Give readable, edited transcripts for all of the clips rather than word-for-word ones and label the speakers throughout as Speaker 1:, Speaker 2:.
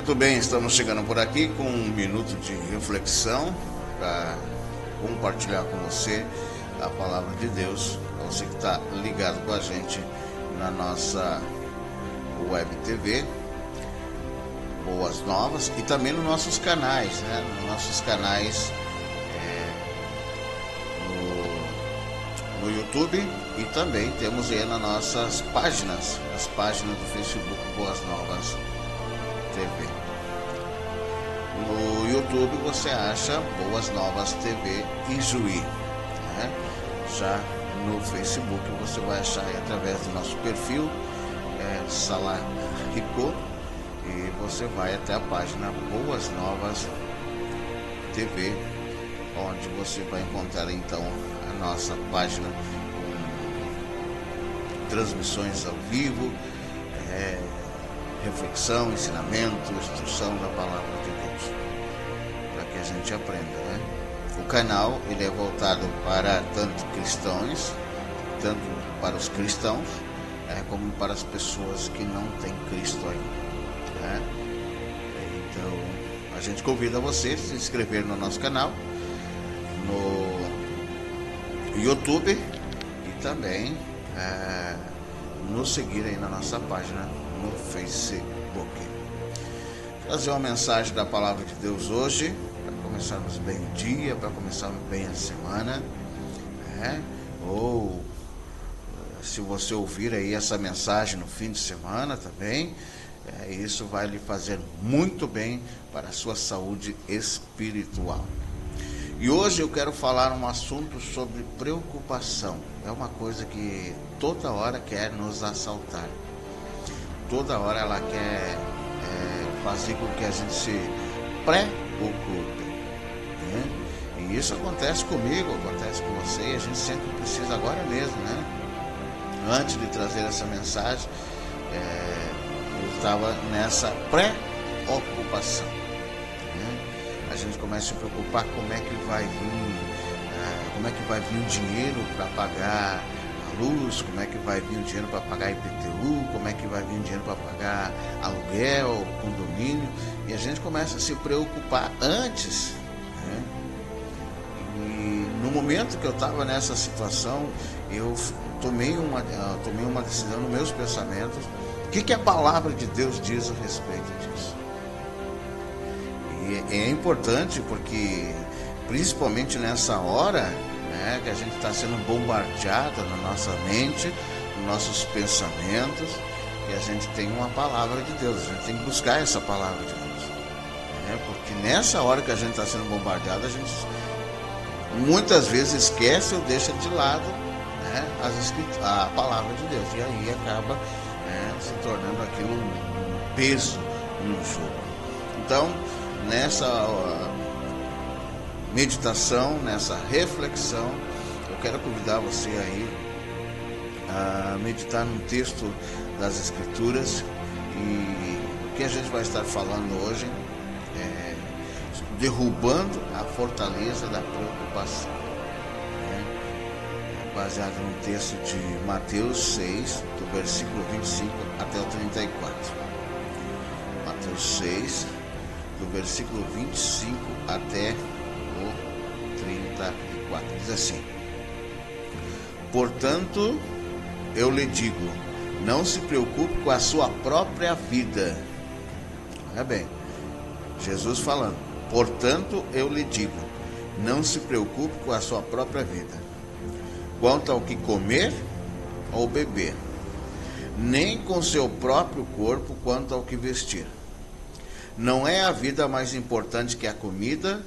Speaker 1: Muito bem, estamos chegando por aqui com um minuto de reflexão para compartilhar com você a palavra de Deus. Você que está ligado com a gente na nossa web TV Boas Novas e também nos nossos canais, né? Nos nossos canais no YouTube, e também temos aí nas nossas páginas, as páginas do Facebook Boas Novas TV. No YouTube você acha Boas Novas TV Ijuí, né? Já no Facebook você vai achar aí através do nosso perfil Sala Rico, e você vai até a página Boas Novas TV, onde você vai encontrar então a nossa página com transmissões ao vivo, reflexão, ensinamento, instrução da palavra de Deus, para que a gente aprenda, né? O canal ele é voltado para tanto cristãos, tanto para os cristãos, como para as pessoas que não têm Cristo ainda, né? Então a gente convida você a se inscrever no nosso canal no YouTube e também nos seguir aí na nossa página no Facebook. Trazer uma mensagem da palavra de Deus hoje, para começarmos bem o dia, para começarmos bem a semana, ou se você ouvir aí essa mensagem no fim de semana também, isso vai lhe fazer muito bem para a sua saúde espiritual. E hoje eu quero falar um assunto sobre preocupação. É uma coisa que toda hora quer nos assaltar. Toda hora ela quer fazer com que a gente se preocupe, né? E isso acontece comigo, acontece com você, e a gente sempre precisa agora mesmo, né? Antes de trazer essa mensagem, eu estava nessa preocupação, né? A gente começa a se preocupar como é que vai vir o dinheiro para pagar a luz, como é que vai vir o dinheiro para pagar IPTU, como é que vai vir o dinheiro para pagar aluguel, condomínio, e a gente começa a se preocupar antes, né? E no momento que eu estava nessa situação, eu tomei uma decisão nos meus pensamentos. O que a palavra de Deus diz a respeito disso? E é importante porque, principalmente nessa hora, né, que a gente está sendo bombardeado na nossa mente, nos nossos pensamentos, e a gente tem uma palavra de Deus, a gente tem que buscar essa palavra de Deus, né, porque nessa hora que a gente está sendo bombardeado, a gente muitas vezes esquece ou deixa de lado, né, a palavra de Deus, e aí acaba se tornando aquilo um peso, um jogo. Então, nessa meditação, nessa reflexão, eu quero convidar você aí a meditar num texto das Escrituras, e o que a gente vai estar falando hoje é derrubando a fortaleza da preocupação, né? Baseado no texto de Mateus 6, do versículo 25 até o 34. Mateus 6, do versículo 25 até o 34. Diz assim: portanto, eu lhe digo, não se preocupe com a sua própria vida. Olha bem, Jesus falando. Portanto, eu lhe digo, não se preocupe com a sua própria vida, quanto ao que comer ou beber, nem com seu próprio corpo quanto ao que vestir. Não é a vida mais importante que a comida,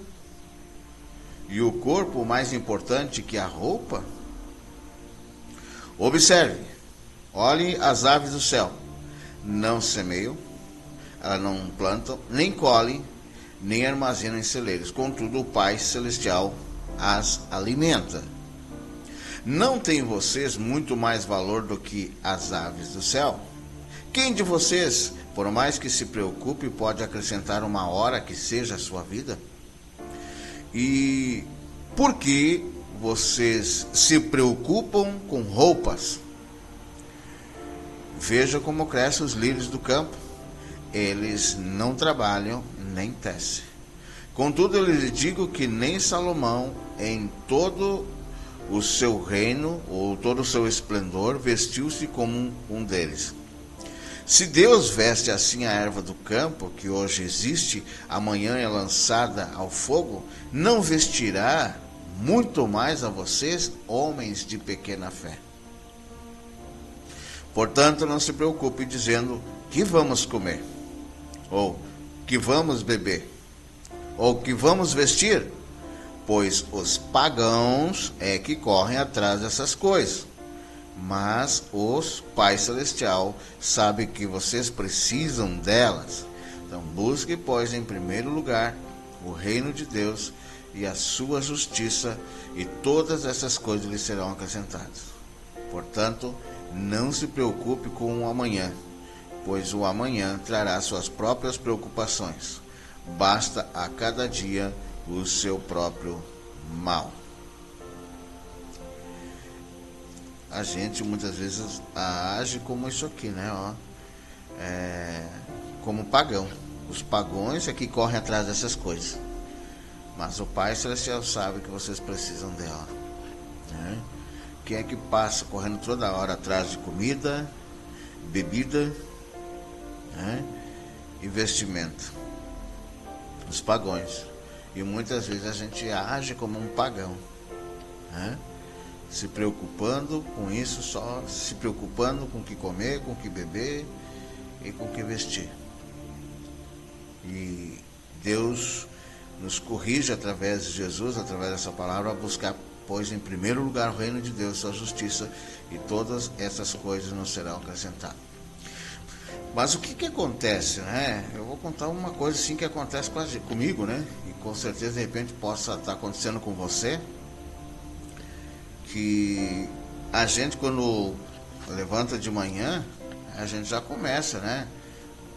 Speaker 1: e o corpo mais importante que a roupa? Observe, olhe as aves do céu, não semeiam, elas não plantam, nem colhem, nem armazenam em celeiros, contudo o Pai Celestial as alimenta. Não tem vocês muito mais valor do que as aves do céu? Quem de vocês, por mais que se preocupe, pode acrescentar uma hora que seja a sua vida? E por que vocês se preocupam com roupas? Veja como crescem os lírios do campo. eles não trabalham nem tecem. Contudo, eu lhes digo que nem Salomão, em todo o seu reino, ou todo o seu esplendor, vestiu-se como um deles. Se Deus veste assim a erva do campo, que hoje existe, amanhã é lançada ao fogo, não vestirá muito mais a vocês, homens de pequena fé. Portanto, não se preocupe dizendo, que vamos comer? Ou, que vamos beber? Ou, que vamos vestir? Pois os pagãos é que correm atrás dessas coisas. Mas o Pai Celestial sabe que vocês precisam delas. Então busque, pois, em primeiro lugar o reino de Deus e a sua justiça, e todas essas coisas lhe serão acrescentadas. Portanto, não se preocupe com o amanhã, pois o amanhã trará suas próprias preocupações. Basta a cada dia o seu próprio mal. A gente muitas vezes age como isso aqui, né? Como pagão. Os pagões é que correm atrás dessas coisas. Mas o Pai Celestial sabe que vocês precisam dela, né? Quem é que passa correndo toda hora atrás de comida, bebida, né? E vestimento? Os pagões. E muitas vezes a gente age como um pagão, né? Se preocupando com isso, só se preocupando com o que comer, com o que beber e com o que vestir. E Deus nos corrige através de Jesus, através dessa palavra, a buscar, pois, em primeiro lugar o reino de Deus, sua justiça, e todas essas coisas nos serão acrescentadas. Mas o que acontece, né? Eu vou contar uma coisa assim que acontece comigo, né? E com certeza de repente possa estar acontecendo com você. Que a gente, quando levanta de manhã, a gente já começa, né?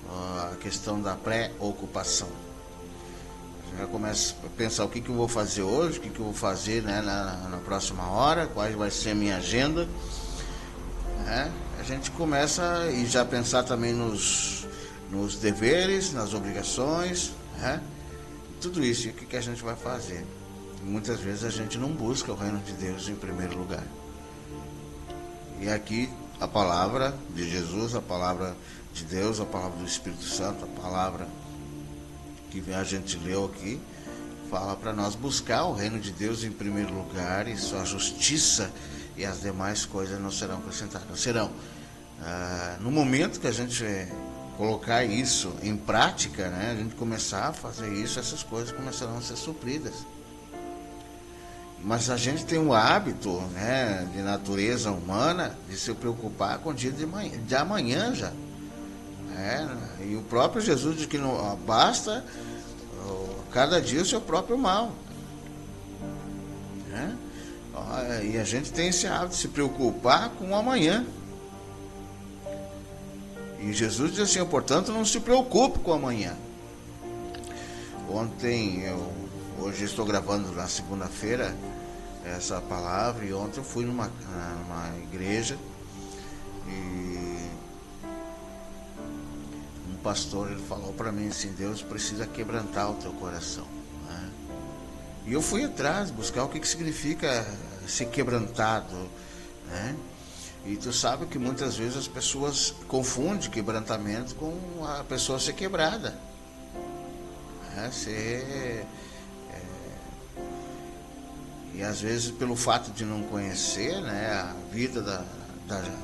Speaker 1: A questão da pré-ocupação. A gente já começa a pensar o que eu vou fazer hoje, o que eu vou fazer, né, na próxima hora, qual vai ser a minha agenda, né? A gente começa e já pensar também nos deveres, nas obrigações, né? Tudo isso, e o que a gente vai fazer. Muitas vezes a gente não busca o reino de Deus em primeiro lugar. E aqui a palavra de Jesus, a palavra de Deus, a palavra do Espírito Santo, a palavra que a gente leu aqui, fala para nós buscar o reino de Deus em primeiro lugar, e sua justiça, e as demais coisas não serão acrescentadas. Não serão. No momento que a gente colocar isso em prática, né, a gente começar a fazer isso, essas coisas começarão a ser supridas. Mas a gente tem um hábito, né, de natureza humana de se preocupar com o dia de amanhã já. E o próprio Jesus diz que não basta cada dia o seu próprio mal. Né? E a gente tem esse hábito de se preocupar com o amanhã. E Jesus diz assim, portanto, não se preocupe com o amanhã. Hoje estou gravando na segunda-feira essa palavra, e ontem eu fui numa igreja e um pastor, ele falou para mim assim, Deus precisa quebrantar o teu coração, né? E eu fui atrás, buscar o que significa ser quebrantado, né? E tu sabe que muitas vezes as pessoas confundem quebrantamento com a pessoa ser quebrada, né? E às vezes pelo fato de não conhecer, né, a vida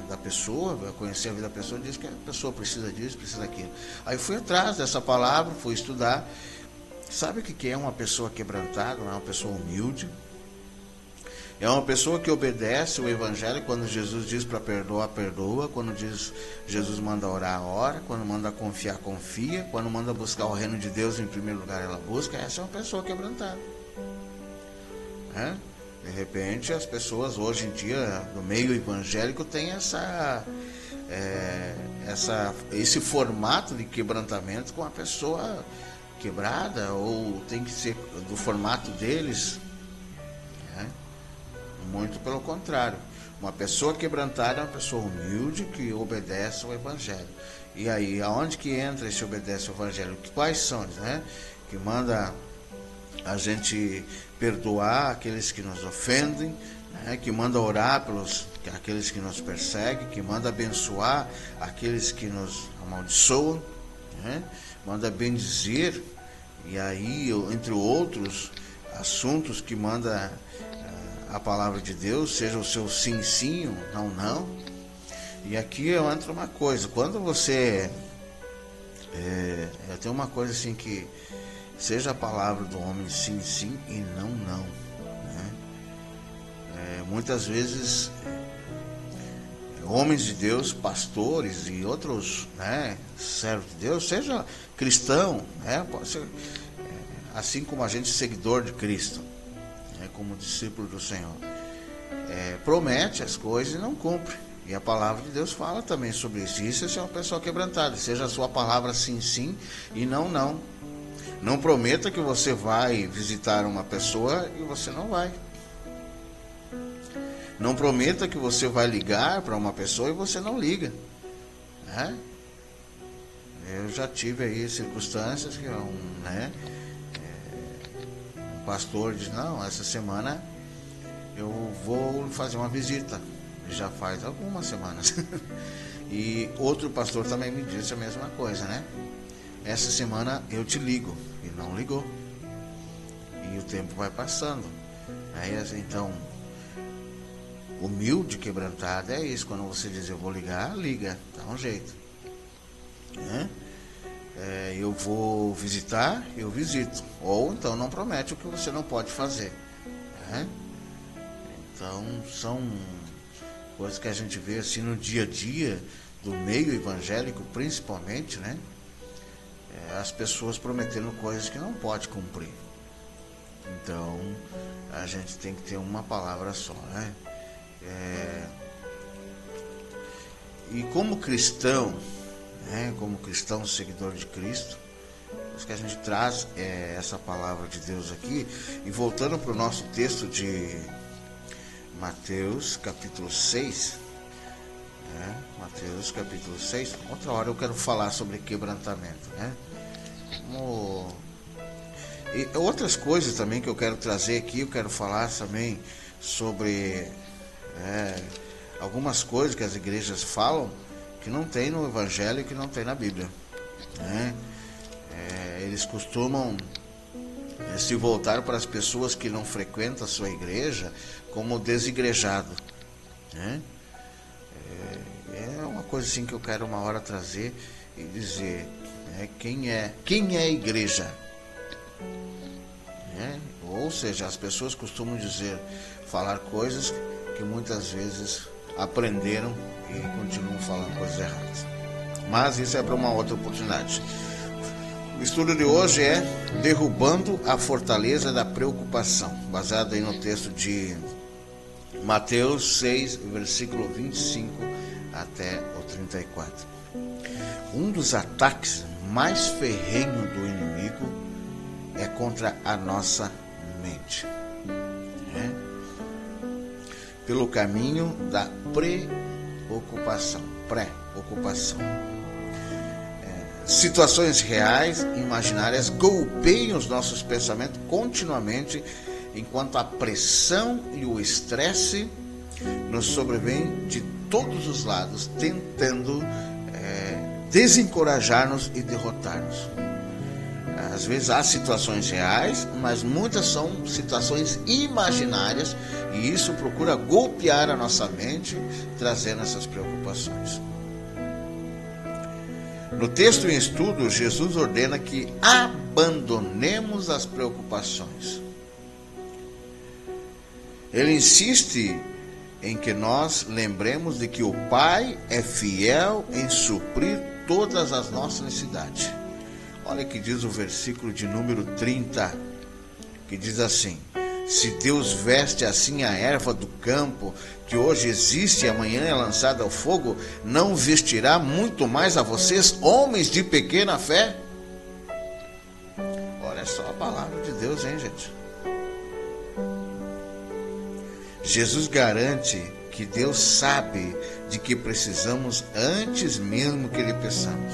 Speaker 1: da pessoa, conhecer a vida da pessoa, diz que a pessoa precisa disso, precisa daquilo. Aí fui atrás dessa palavra, fui estudar. Sabe o que é uma pessoa quebrantada? É uma pessoa humilde. É uma pessoa que obedece o Evangelho. Quando Jesus diz para perdoar, perdoa. Quando Jesus manda orar, ora. Quando manda confiar, confia. Quando manda buscar o reino de Deus em primeiro lugar, ela busca. Essa é uma pessoa quebrantada. De repente as pessoas hoje em dia no meio evangélico têm esse formato de quebrantamento com a pessoa quebrada, ou tem que ser do formato deles, né? Muito pelo contrário, uma pessoa quebrantada é uma pessoa humilde que obedece ao Evangelho. E aí, aonde que entra esse obedece ao Evangelho? Quais são, né? Que manda a gente perdoar aqueles que nos ofendem, né? Que manda orar pelos aqueles que nos perseguem, que manda abençoar aqueles que nos amaldiçoam, né? Manda bendizer, e aí, entre outros assuntos que manda a palavra de Deus, seja o seu sim, sim, não, não. E aqui entra uma coisa, quando você tem uma coisa assim que seja a palavra do homem sim, sim e não, não, né? Muitas vezes homens de Deus, pastores e outros, né, servos de Deus, seja cristão, né, pode ser, assim como a gente seguidor de Cristo, né, como discípulo do Senhor, promete as coisas e não cumpre. E a palavra de Deus fala também sobre isso. Isso é uma pessoa quebrantada. Seja a sua palavra sim, sim e não, não. Não prometa que você vai visitar uma pessoa e você não vai. Não prometa que você vai ligar para uma pessoa e você não liga, né? Eu já tive aí circunstâncias que um pastor diz, não, essa semana eu vou fazer uma visita. Já faz algumas semanas. E outro pastor também me disse a mesma coisa, né? Essa semana eu te ligo. E não ligou. E o tempo vai passando. Aí, então, humilde, quebrantado é isso. Quando você diz eu vou ligar, liga. Dá um jeito, né? Eu vou visitar, eu visito. Ou então não promete o que você não pode fazer, né? Então são coisas que a gente vê assim no dia a dia do meio evangélico, principalmente, né? As pessoas prometendo coisas que não pode cumprir. Então a gente tem que ter uma palavra só, né? E como cristão, né? Como cristão seguidor de Cristo, acho que a gente traz essa palavra de Deus aqui. E voltando para o nosso texto de Mateus capítulo 6, Mateus capítulo 6, outra hora eu quero falar sobre quebrantamento, né? E outras coisas também que eu quero trazer aqui, eu quero falar também sobre algumas coisas que as igrejas falam que não tem no Evangelho e que não tem na Bíblia, né? Eles costumam se voltar para as pessoas que não frequentam a sua igreja como desigrejado, né? É uma coisa assim que eu quero uma hora trazer e dizer, né? Quem é a igreja, né? Ou seja, as pessoas costumam falar coisas que muitas vezes aprenderam e continuam falando coisas erradas, mas isso é para uma outra oportunidade. O estudo de hoje é derrubando a fortaleza da preocupação, baseado aí no texto de Mateus 6, versículo 25 até o 34. Um dos ataques mais ferrenhos do inimigo é contra a nossa mente, né? Pelo caminho da preocupação. Situações reais, imaginárias, golpeiam os nossos pensamentos continuamente, enquanto a pressão e o estresse nos sobrevêm de todos os lados, tentando desencorajar-nos e derrotar-nos. Às vezes há situações reais, mas muitas são situações imaginárias, e isso procura golpear a nossa mente, trazendo essas preocupações. No texto em estudo, Jesus ordena que abandonemos as preocupações. Ele insiste em que nós lembremos de que o Pai é fiel em suprir todas as nossas necessidades. Olha que diz o versículo de número 30, que diz assim: se Deus veste assim a erva do campo, que hoje existe e amanhã é lançada ao fogo, não vestirá muito mais a vocês, homens de pequena fé? Olha só a palavra de Deus, hein, gente? Jesus garante que Deus sabe de que precisamos antes mesmo que lhe peçamos.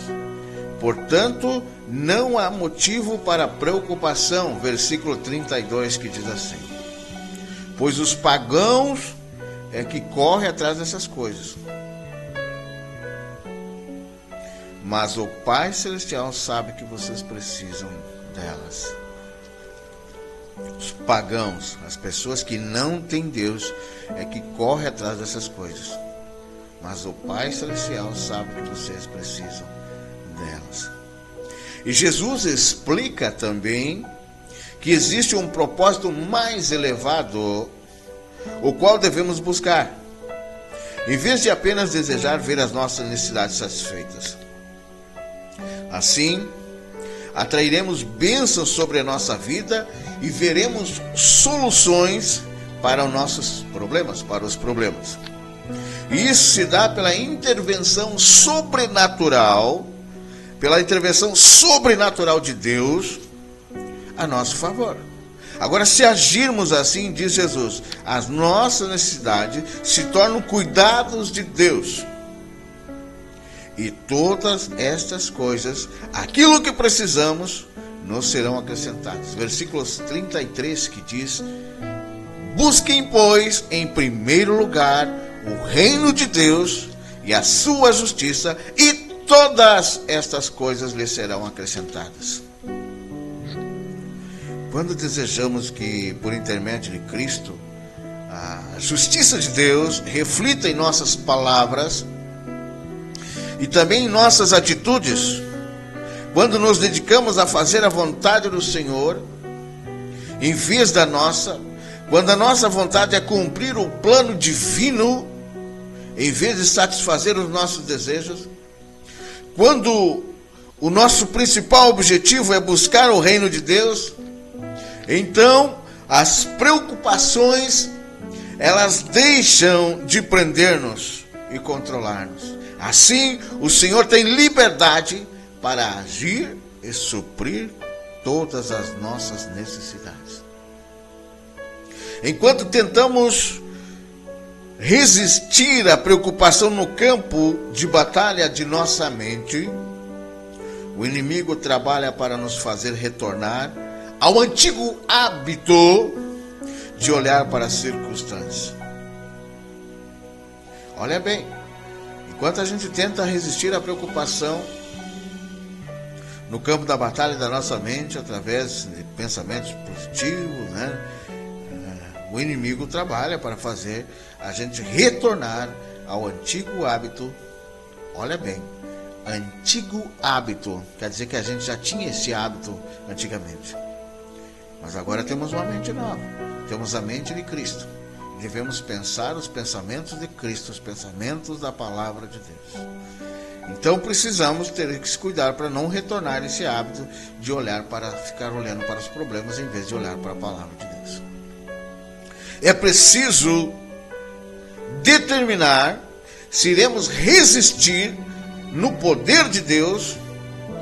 Speaker 1: Portanto, não há motivo para preocupação, versículo 32, que diz assim: pois os pagãos é que correm atrás dessas coisas, mas o Pai Celestial sabe que vocês precisam delas. Os pagãos, as pessoas que não têm Deus, é que correm atrás dessas coisas, mas o Pai Celestial sabe que vocês precisam delas. E Jesus explica também que existe um propósito mais elevado, o qual devemos buscar, em vez de apenas desejar ver as nossas necessidades satisfeitas. Assim, atrairemos bênçãos sobre a nossa vida e veremos soluções para os nossos problemas, para os problemas. E isso se dá pela intervenção sobrenatural, de Deus a nosso favor. Agora, se agirmos assim, diz Jesus, as nossas necessidades se tornam cuidados de Deus. E todas estas coisas, aquilo que precisamos, nos serão acrescentadas. Versículos 33 que diz: busquem, pois, em primeiro lugar o reino de Deus e a sua justiça, e todas estas coisas lhe serão acrescentadas. Quando desejamos que, por intermédio de Cristo, a justiça de Deus reflita em nossas palavras e também em nossas atitudes, quando nos dedicamos a fazer a vontade do Senhor, em vez da nossa, quando a nossa vontade é cumprir o plano divino, em vez de satisfazer os nossos desejos, quando o nosso principal objetivo é buscar o reino de Deus, então as preocupações, elas deixam de prender-nos e controlar-nos. Assim, o Senhor tem liberdade para agir e suprir todas as nossas necessidades. Enquanto tentamos resistir à preocupação no campo de batalha de nossa mente, o inimigo trabalha para nos fazer retornar ao antigo hábito de olhar para as circunstâncias. Olha bem, enquanto a gente tenta resistir à preocupação no campo da batalha da nossa mente, através de pensamentos positivos, o inimigo trabalha para fazer a gente retornar ao antigo hábito. Olha bem, antigo hábito, quer dizer que a gente já tinha esse hábito antigamente, mas agora temos uma mente nova, temos a mente de Cristo. Devemos pensar os pensamentos de Cristo, os pensamentos da palavra de Deus. Então precisamos ter que se cuidar para não retornar esse hábito de ficar olhando para os problemas em vez de olhar para a palavra de Deus. É preciso determinar se iremos resistir no poder de Deus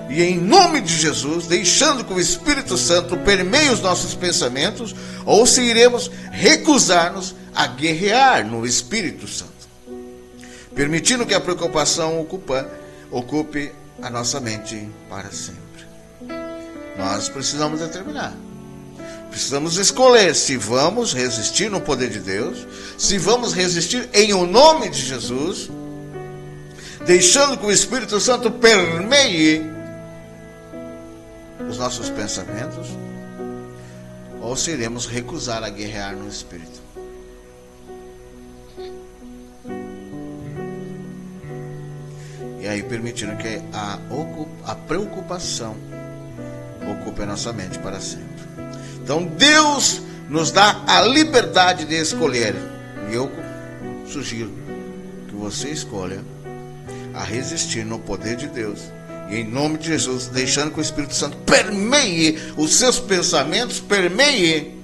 Speaker 1: e em nome de Jesus, deixando que o Espírito Santo permeie os nossos pensamentos, ou se iremos recusar-nos a guerrear no Espírito Santo, permitindo que a preocupação ocupe a nossa mente para sempre. Nós precisamos determinar. Precisamos escolher se vamos resistir no poder de Deus, se vamos resistir em o nome de Jesus, deixando que o Espírito Santo permeie os nossos pensamentos, ou se iremos recusar a guerrear no Espírito. E aí permitindo que a preocupação ocupe a nossa mente para sempre. Então Deus nos dá a liberdade de escolher. E eu sugiro que você escolha a resistir no poder de Deus. E em nome de Jesus, deixando que o Espírito Santo permeie os seus pensamentos, permeie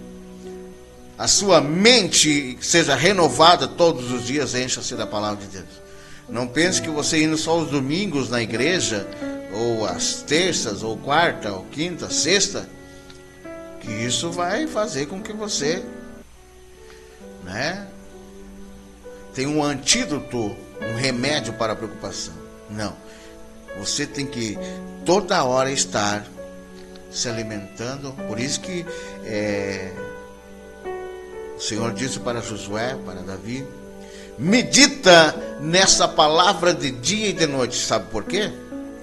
Speaker 1: a sua mente, seja renovada todos os dias, encha-se da palavra de Deus. Não pense que você indo só os domingos na igreja, ou às terças, ou quarta, ou quinta, sexta, que isso vai fazer com que você tem um antídoto, um remédio para a preocupação. Não. Você tem que toda hora estar se alimentando. Por isso que o Senhor disse para Josué, para Davi: medita nessa palavra de dia e de noite. Sabe por quê?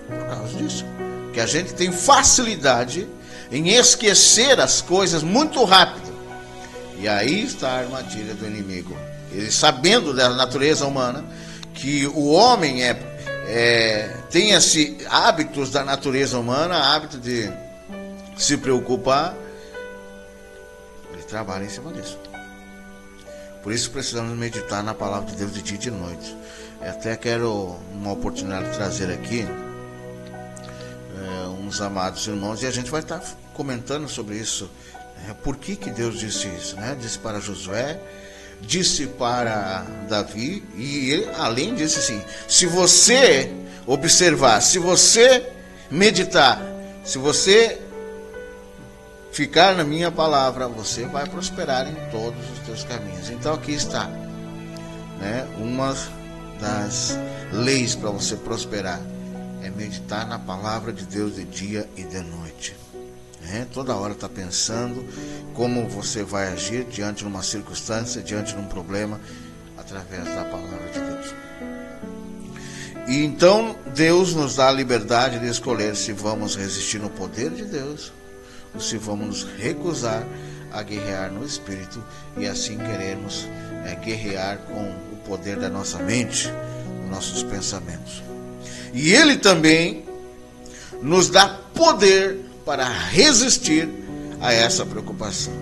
Speaker 1: Por causa disso. Que a gente tem facilidade em esquecer as coisas muito rápido. E aí está a armadilha do inimigo. Ele, sabendo da natureza humana, que o homem tem esse hábitos da natureza humana, hábito de se preocupar, ele trabalha em cima disso. Por isso precisamos meditar na palavra de Deus de dia e de noite. Eu até quero uma oportunidade de trazer aqui uns amados irmãos, e a gente vai estar comentando sobre isso. Por que Deus disse isso, né? Disse para Josué, disse para Davi, e ele, além disso, assim, se você observar, se você meditar, se você ficar na minha palavra, você vai prosperar em todos os teus caminhos. Então aqui está, né, uma das leis para você prosperar, é meditar na palavra de Deus de dia e de noite. Toda hora está pensando como você vai agir diante de uma circunstância, diante de um problema, através da palavra de Deus. E então Deus nos dá a liberdade de escolher se vamos resistir no poder de Deus ou se vamos nos recusar a guerrear no Espírito e assim queremos guerrear com o poder da nossa mente, dos nossos pensamentos. E Ele também nos dá poder para resistir a essa preocupação.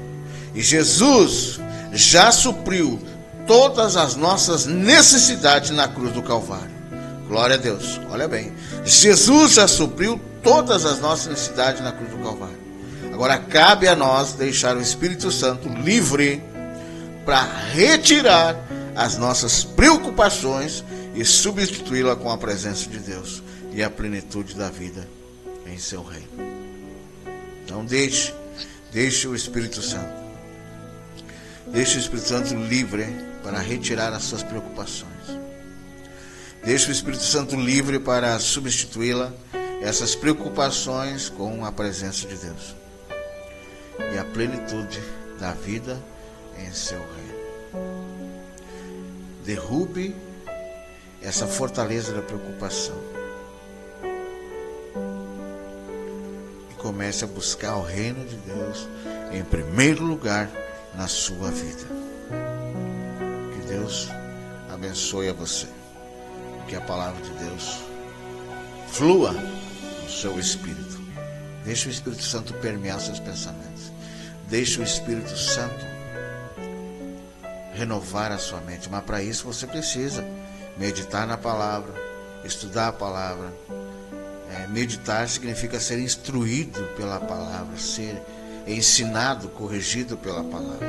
Speaker 1: E Jesus já supriu todas as nossas necessidades na cruz do Calvário. Glória a Deus, olha bem. Jesus já supriu todas as nossas necessidades na cruz do Calvário. Agora cabe a nós deixar o Espírito Santo livre para retirar as nossas preocupações e substituí-la com a presença de Deus e a plenitude da vida em seu reino. Então deixe o Espírito Santo. Deixe o Espírito Santo livre para retirar as suas preocupações. Deixe o Espírito Santo livre para substituí-la, essas preocupações, com a presença de Deus e a plenitude da vida em seu reino. Derrube essa fortaleza da preocupação e comece a buscar o reino de Deus em primeiro lugar na sua vida. Que Deus abençoe a você, que a palavra de Deus flua no seu espírito. Deixe o Espírito Santo permear seus pensamentos. Deixe o Espírito Santo renovar a sua mente. Mas para isso você precisa meditar na palavra, estudar a palavra. Meditar significa ser instruído pela palavra, ser ensinado, corrigido pela palavra.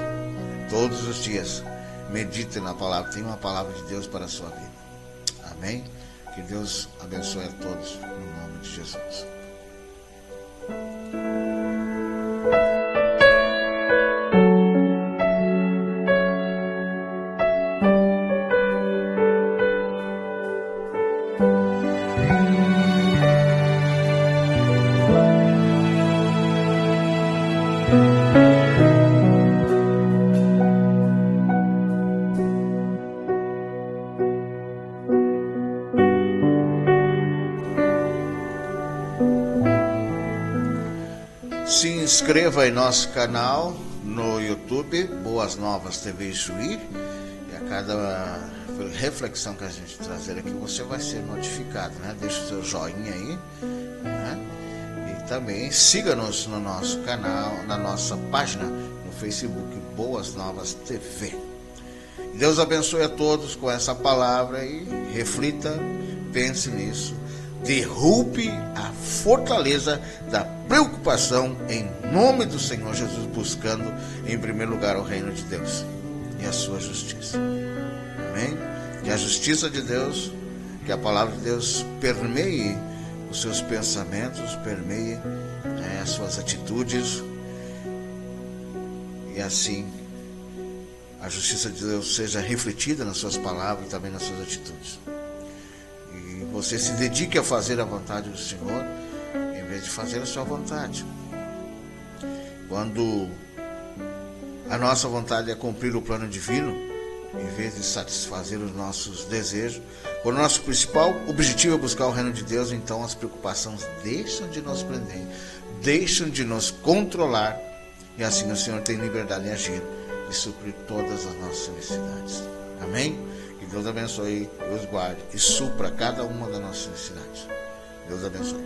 Speaker 1: Todos os dias medite na palavra. Tem uma palavra de Deus para a sua vida. Amém? Que Deus abençoe a todos no nome de Jesus. Se inscreva em nosso canal no YouTube, Boas Novas TV Chuí, e a cada reflexão que a gente trazer aqui, você vai ser notificado, né? Deixa o seu joinha aí, né? E também siga-nos no nosso canal, na nossa página no Facebook, Boas Novas TV. Deus abençoe a todos com essa palavra e reflita, pense nisso. Derrube a fortaleza da preocupação em nome do Senhor Jesus, buscando em primeiro lugar o reino de Deus e a sua justiça. Amém? Que a justiça de Deus, que a palavra de Deus permeie os seus pensamentos, permeie as suas atitudes, e assim a justiça de Deus seja refletida nas suas palavras e também nas suas atitudes. E você se dedique a fazer a vontade do Senhor, em vez de fazer a sua vontade. Quando a nossa vontade é cumprir o plano divino, em vez de satisfazer os nossos desejos, quando o nosso principal objetivo é buscar o reino de Deus, então as preocupações deixam de nos prender, deixam de nos controlar, e assim o Senhor tem liberdade de agir e suprir todas as nossas necessidades. Amém? Que Deus abençoe, Deus guarde e supra cada uma das nossas necessidades. Deus abençoe.